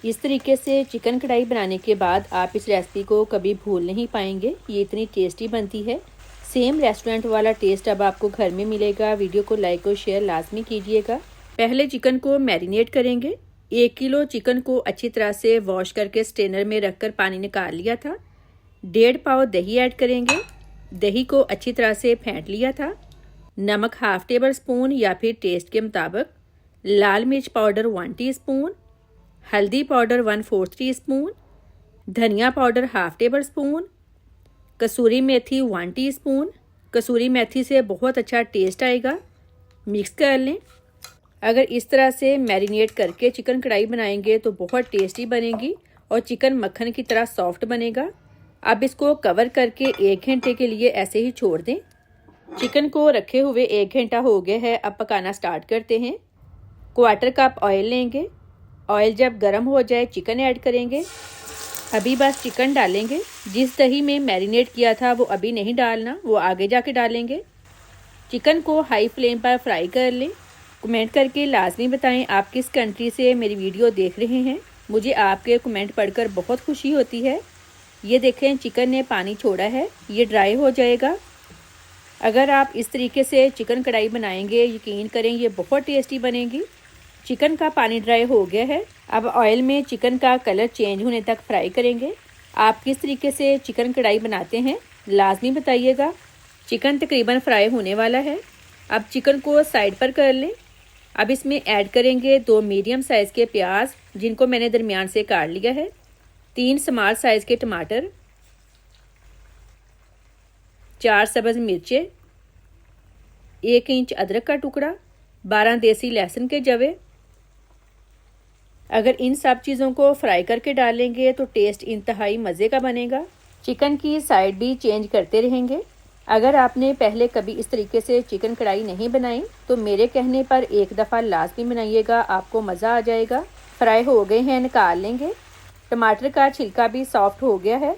इस तरीके से चिकन कढ़ाई बनाने के बाद आप इस रेसिपी को कभी भूल नहीं पाएंगे। ये इतनी टेस्टी बनती है। सेम रेस्टोरेंट वाला टेस्ट अब आपको घर में मिलेगा। वीडियो को लाइक और शेयर लाजमी कीजिएगा। पहले चिकन को मैरिनेट करेंगे। 1 किलो चिकन को अच्छी तरह से वॉश करके स्ट्रेनर में रखकर पानी निकाल लिया था। 1.5 पाव दही ऐड करेंगे। दही को अच्छी तरह से फेंट लिया था। नमक 1/2 टेबल स्पून या फिर टेस्ट के मुताबिक। लाल मिर्च पाउडर 1 टीस्पून। हल्दी पाउडर 1/4 टीस्पून। धनिया पाउडर 1/2 टेबल स्पून। कसूरी मेथी 1 टीस्पून। कसूरी मेथी से बहुत अच्छा टेस्ट आएगा। मिक्स कर लें। अगर इस तरह से मैरिनेट करके चिकन कढ़ाई बनाएंगे तो बहुत टेस्टी बनेगी और चिकन मक्खन की तरह सॉफ्ट बनेगा। अब इसको कवर करके 1 घंटे के लिए ऐसे ही छोड़ दें। चिकन को रखे हुए 1 घंटा हो गया है। अब पकाना स्टार्ट करते हैं। 1/4 कप ऑयल लेंगे। ऑयल जब गर्म हो जाए चिकन ऐड करेंगे। अभी बस चिकन डालेंगे। जिस दही में मैरिनेट किया था वो अभी नहीं डालना, वो आगे जाके डालेंगे। चिकन को हाई फ्लेम पर फ्राई कर लें। कमेंट करके लाजमी बताएं आप किस कंट्री से मेरी वीडियो देख रहे हैं। मुझे आपके कमेंट पढ़कर बहुत खुशी होती है। ये देखें चिकन ने पानी छोड़ा है, ये ड्राई हो जाएगा। अगर आप इस तरीके से चिकन कढ़ाई बनाएंगे यकीन करें ये बहुत टेस्टी बनेगी। चिकन का पानी ड्राई हो गया है। अब ऑयल में चिकन का कलर चेंज होने तक फ्राई करेंगे। आप किस तरीके से चिकन कढ़ाई बनाते हैं लाजमी बताइएगा। चिकन तकरीबन फ्राई होने वाला है। अब चिकन को साइड पर कर लें। अब इसमें ऐड करेंगे 2 मीडियम साइज़ के प्याज जिनको मैंने दरमियान से काट लिया है। 3 स्मॉल साइज़ के टमाटर, 4 सब्ज़ मिर्चें, 1 इंच अदरक का टुकड़ा, 12 देसी लहसुन के जवे। अगर इन सब चीज़ों को फ्राई करके डालेंगे तो टेस्ट इंतहाई मज़े का बनेगा। चिकन की साइड भी चेंज करते रहेंगे। अगर आपने पहले कभी इस तरीके से चिकन कढ़ाई नहीं बनाई तो मेरे कहने पर एक दफ़ा लाजमी बनाइएगा, आपको मज़ा आ जाएगा। फ्राई हो गए हैं, निकाल लेंगे। टमाटर का छिलका भी सॉफ्ट हो गया है।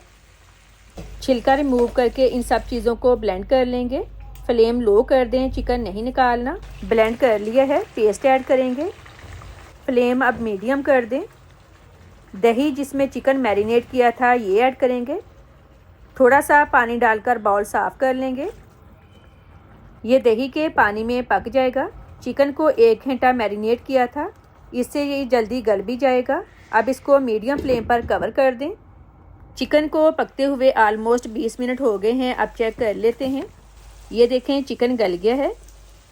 छिलका रिमूव करके इन सब चीज़ों को ब्लेंड कर लेंगे। फ्लेम लो कर दें, चिकन नहीं निकालना। ब्लेंड कर लिया है। पेस्ट ऐड करेंगे। फ्लेम अब मीडियम कर दें। दही जिसमें चिकन मैरिनेट किया था ये ऐड करेंगे। थोड़ा सा पानी डालकर बाउल साफ़ कर लेंगे। ये दही के पानी में पक जाएगा। चिकन को 1 घंटा मैरिनेट किया था, इससे ये जल्दी गल भी जाएगा। अब इसको मीडियम फ्लेम पर कवर कर दें। चिकन को पकते हुए आलमोस्ट 20 मिनट हो गए हैं। अब चेक कर लेते हैं। ये देखें चिकन गल गया है।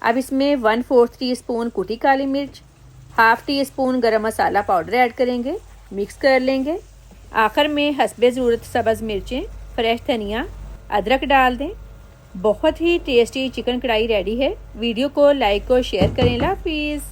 अब इसमें 1/4 टीस्पून कुटी काली मिर्च, 1/2 टीस्पून गरम मसाला पाउडर ऐड करेंगे। मिक्स कर लेंगे। आखिर में हस्बे ज़रूरत सब्ज़ मिर्चें, फ्रेश धनिया, अदरक डाल दें। बहुत ही टेस्टी चिकन कढ़ाई रेडी है। वीडियो को लाइक और शेयर करें। अल्लाह हाफिज़।